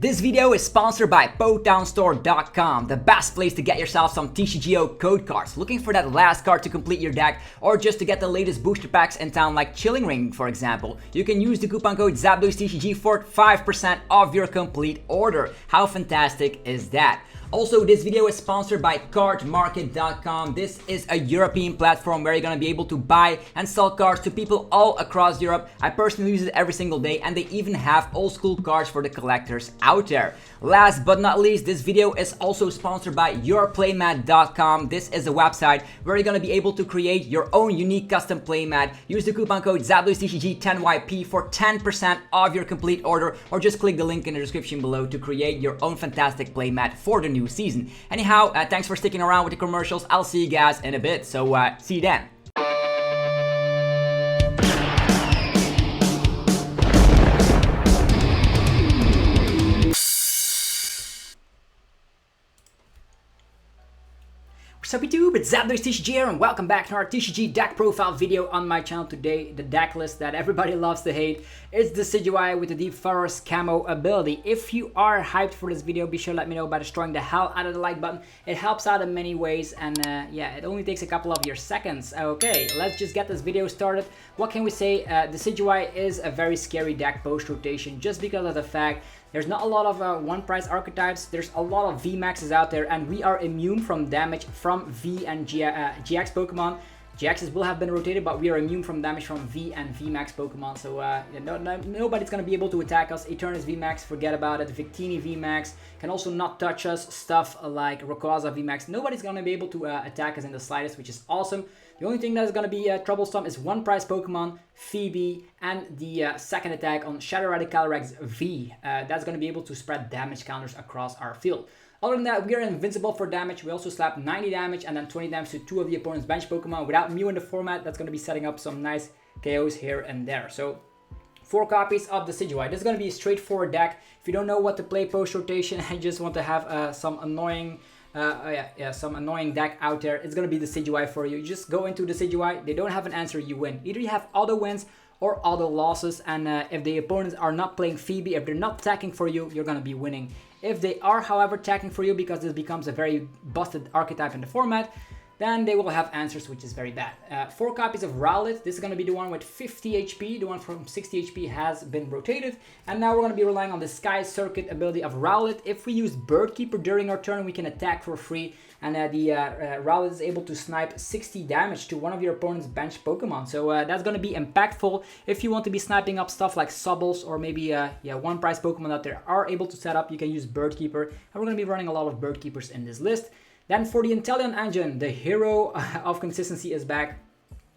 This video is sponsored by PokedownStore.com, the best place to get yourself some TCGO code cards. Looking for that last card to complete your deck, or just to get the latest booster packs in town like Chilling Ring, for example. You can use the coupon code ZapDoseTCG for 5% off your complete order. How fantastic is that? Also, this video is sponsored by cardmarket.com. This is a European platform where you're gonna be able to buy and sell cards to people all across Europe. I personally use it every single day, and they even have old school cards for the collectors out there. Last but not least, this video is also sponsored by PLAYMAT.com. This is a website where you're gonna be able to create your own unique custom playmat. Use the coupon code ZapDoseTCG10YP for 10% off your complete order, or just click the link in the description below to create your own fantastic playmat for the new season. Anyhow, thanks for sticking around with the commercials. I'll see you guys in a bit, so see you then. Sup YouTube, it's ZapDoseTCG here, and welcome back to our TCG deck profile video on my channel. Today, the deck list that everybody loves to hate is the Decidueye with the Deep Forest Camo ability. If you are hyped for this video, be sure to let me know by destroying the hell out of the like button. It helps out in many ways, and yeah, it only takes a couple of your seconds. Okay, let's just get this video started. What can we say? Decidueye is a very scary deck post-rotation, just because of the fact there's not a lot of one-price archetypes. There's a lot of VMAXs out there, and we are immune from damage from V and GX Pokemon. GXs will have been rotated, but we are immune from damage from V and VMAX Pokemon. So nobody's going to be able to attack us. Eternus VMAX, forget about it. Victini VMAX can also not touch us. Stuff like Rayquaza VMAX. Nobody's going to be able to attack us in the slightest, which is awesome. The only thing that's going to be troublesome is one-price Pokemon, Phoebe, and the second attack on Shadow Radicalrex V. That's going to be able to spread damage counters across our field. Other than that, we are invincible for damage. We also slap 90 damage and then 20 damage to two of the opponent's bench Pokemon. Without Mew in the format, that's going to be setting up some nice KOs here and there. So 4 copies of the Decidueye. This is going to be a straightforward deck. If you don't know what to play post-rotation and just want to have some annoying deck out there, it's going to be the Decidueye for you. You just go into the Decidueye. They don't have an answer, you win. Either you have auto wins or auto losses, and if the opponents are not playing Phoebe, if they're not attacking for you, you're going to be winning. If they are, however, attacking for you, because this becomes a very busted archetype in the format, then they will have answers, which is very bad. 4 copies of Rowlet. This is going to be the one with 50 HP. The one from 60 HP has been rotated. And now we're going to be relying on the Sky Circuit ability of Rowlet. If we use Bird Keeper during our turn, we can attack for free. And the Rowlet is able to snipe 60 damage to one of your opponent's bench Pokemon. So that's going to be impactful if you want to be sniping up stuff like Sobbles, or maybe one-price Pokemon that they are able to set up. You can use Bird Keeper. And we're going to be running a lot of Bird Keepers in this list. Then for the Inteleon engine, the hero of consistency is back.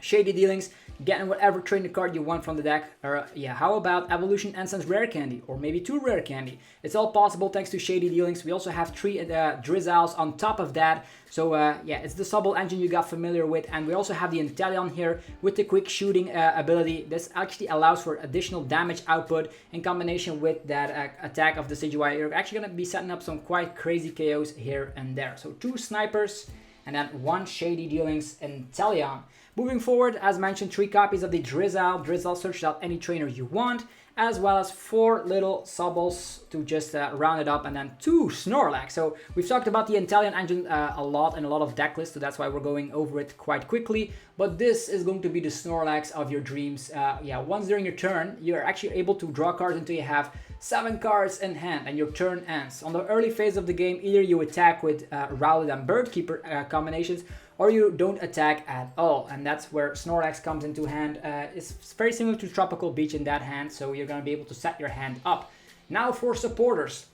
Shady Dealings, getting whatever trainer card you want from the deck. Or yeah, how about Evolution Essence Rare Candy, or maybe 2 Rare Candy? It's all possible thanks to Shady Dealings. We also have 3 Drizzles on top of that. So yeah, it's the Sobble engine you got familiar with, and we also have the Inteleon here with the quick shooting ability. This actually allows for additional damage output in combination with that attack of the Decidueye. You're actually going to be setting up some quite crazy KOs here and there. So 2 snipers and then 1 Shady Dealings Inteleon. Moving forward, as mentioned, 3 copies of the Drizzle. Drizzle searches out any trainer you want, as well as 4 little Sobbles to just round it up, and then 2 Snorlax. So we've talked about the Inteleon engine a lot in a lot of deck lists, so that's why we're going over it quite quickly. But this is going to be the Snorlax of your dreams. Yeah, once during your turn, you're actually able to draw cards until you have 7 cards in hand, and your turn ends. On the early phase of the game, either you attack with Rowlet and Bird Keeper combinations, or you don't attack at all, and that's where Snorlax comes into hand. It's very similar to Tropical Beach in that hand, so you're going to be able to set your hand up. Now for supporters.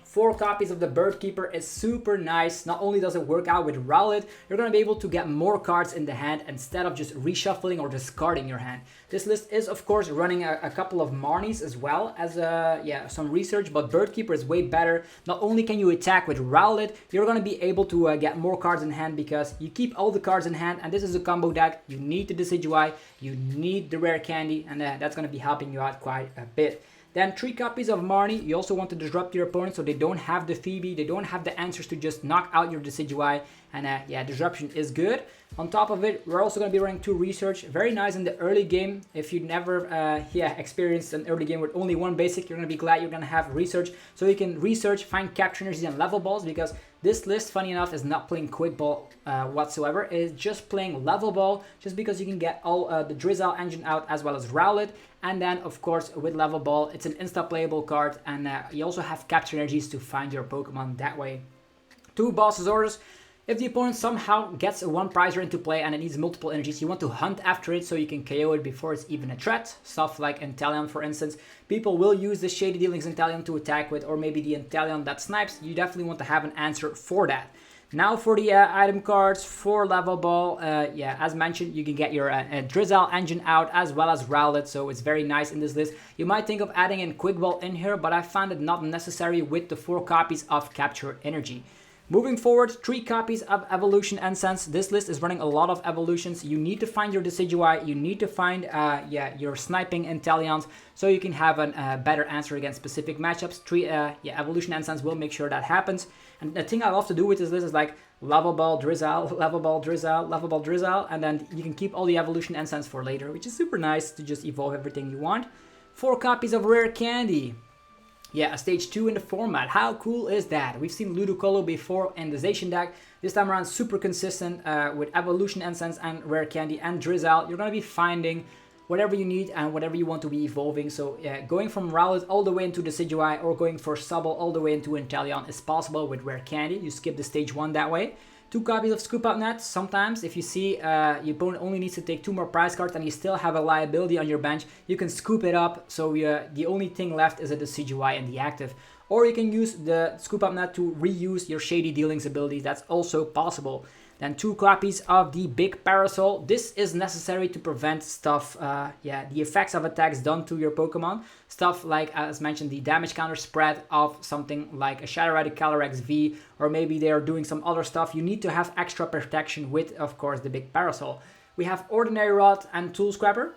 4 copies of the Bird Keeper is super nice. Not only does it work out with Rowlet, you're going to be able to get more cards in the hand instead of just reshuffling or discarding your hand. This list is, of course, running a couple of Marnies as well as some research, but Bird Keeper is way better. Not only can you attack with Rowlet, you're going to be able to get more cards in hand because you keep all the cards in hand, and this is a combo deck. You need the Decidueye, you need the Rare Candy, and that's going to be helping you out quite a bit. Then 3 copies of Marnie. You also want to disrupt your opponent so they don't have the Phoebe, they don't have the answers to just knock out your Decidueye. And yeah, disruption is good. On top of it, we're also going to be running 2 research. Very nice in the early game. If you never experienced an early game with only 1 basic, you're going to be glad you're going to have research. So you can research, find capture energies and level balls, because this list, funny enough, is not playing quick ball whatsoever. It's just playing level ball, just because you can get all the Drizzle engine out as well as Rowlet. And then, of course, with level ball, it's an insta-playable card. And you also have capture energies to find your Pokemon that way. 2 boss's orders. If the opponent somehow gets a 1 prizer into play and it needs multiple energies, you want to hunt after it so you can KO it before it's even a threat. Stuff like Inteleon, for instance. People will use the Shady Dealings Inteleon to attack with, or maybe the Inteleon that snipes. You definitely want to have an answer for that. Now for the item cards for level ball. As mentioned, you can get your Drizzle engine out as well as Rowlet, so it's very nice in this list. You might think of adding in quick ball in here, but I found it not necessary with the 4 copies of capture energy. Moving forward, 3 copies of Evolution Incense. This list is running a lot of evolutions. You need to find your Decidueye. You need to find your sniping Inteleons so you can have a better answer against specific matchups. 3 Evolution Incense will make sure that happens. And the thing I love to do with this list is like level ball, Drizzle, level ball, Drizzle, level ball, Drizzle, and then you can keep all the Evolution Incense for later, which is super nice to just evolve everything you want. 4 copies of Rare Candy. Yeah, a stage 2 in the format. How cool is that? We've seen Ludicolo before in the Zacian deck. This time around, super consistent with Evolution Incense and Rare Candy and Drizzle. You're going to be finding whatever you need and whatever you want to be evolving. So yeah, going from Rowlet all the way into Decidueye or going for Subble all the way into Inteleon is possible with Rare Candy. You skip the stage 1 that way. 2 copies of Scoop Up Net. Sometimes if you see your opponent only needs to take 2 more prize cards and you still have a liability on your bench, you can scoop it up. So the only thing left is a Decidueye in the active. Or you can use the Scoop Up Net to reuse your Shady Dealings abilities. That's also possible. Then 2 copies of the Big Parasol. This is necessary to prevent stuff, the effects of attacks done to your Pokemon. Stuff like, as mentioned, the damage counter spread of something like a Shadow Calyrex V, or maybe they are doing some other stuff. You need to have extra protection with, of course, the Big Parasol. We have Ordinary Rod and Tool Scrapper.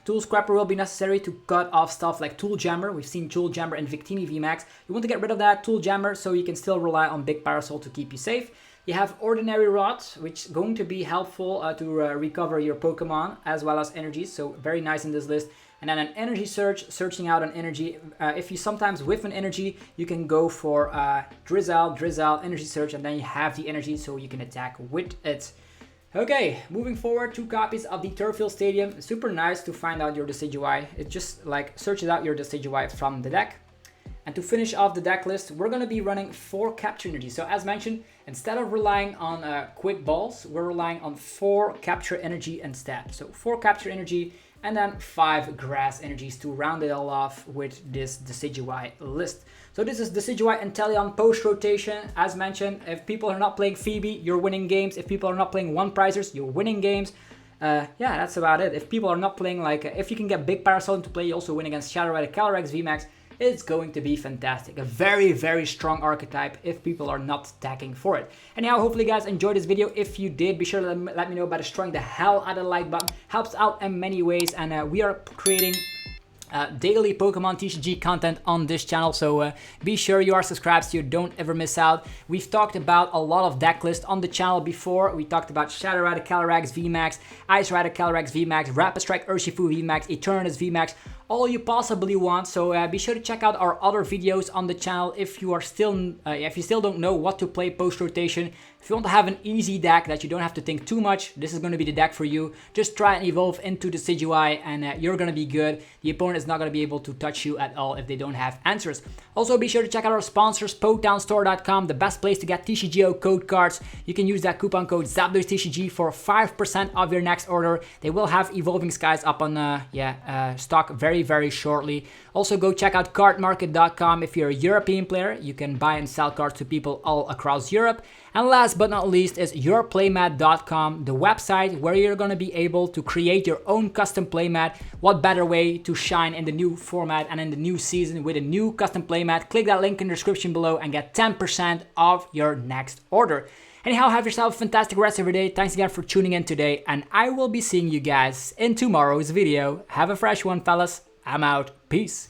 Tool Scrapper will be necessary to cut off stuff like Tool Jammer. We've seen Tool Jammer in Victini VMAX. You want to get rid of that Tool Jammer so you can still rely on Big Parasol to keep you safe. You have Ordinary Rod, which is going to be helpful to recover your Pokemon as well as energies, so very nice in this list. And then an Energy Search, searching out an energy. If you sometimes whiff an energy, you can go for Drizzle, Energy Search, and then you have the energy so you can attack with it. Okay, moving forward, 2 copies of the Turffield Stadium. Super nice to find out your Decidueye. It just like searches out your Decidueye from the deck. And to finish off the deck list, we're going to be running 4 capture energies. So as mentioned, instead of relying on quick balls, we're relying on 4 capture energy instead. So 4 capture energy and then 5 grass energies to round it all off with this Decidueye list. So this is Decidueye Inteleon Post Rotation. As mentioned, if people are not playing Phoebe, you're winning games. If people are not playing 1 prizers, you're winning games. Yeah, that's about it. If people are not playing like, if you can get Big Parasol into play, you also win against Shadow Calyrex VMAX. It's going to be fantastic. A very, very strong archetype if people are not attacking for it. Anyhow, hopefully you guys enjoyed this video. If you did, be sure to let me know by destroying the hell out of the like button. Helps out in many ways, and we are creating daily Pokemon TCG content on this channel, so be sure you are subscribed so you don't ever miss out. We've talked about a lot of deck lists on the channel before. We talked about Shadow Calyrex VMAX, Ice Calyrex VMAX, Rapid Strike Urshifu VMAX, Eternatus VMAX, all you possibly want. So be sure to check out our other videos on the channel if you are still if you still don't know what to play post rotation. If you want to have an easy deck that you don't have to think too much, this is going to be the deck for you. Just try and evolve into the Decidueye and you're going to be good. The opponent is not going to be able to touch you at all if they don't have answers. Also be sure to check out our sponsors, PoketownStore.com, the best place to get TCGO code cards. You can use that coupon code ZapDoesTCG for 5% of your next order. They will have Evolving Skies up on stock very shortly. Also go check out cardmarket.com. If you're a European player, you can buy and sell cards to people all across Europe. And last but not least is yourplaymat.com, the website where you're going to be able to create your own custom playmat. What better way to shine in the new format and in the new season with a new custom playmat? Click that link in the description below and get 10% off your next order. Anyhow, have yourself a fantastic rest of your day. Thanks again for tuning in today, and I will be seeing you guys in tomorrow's video. Have a fresh one, fellas. I'm out. Peace.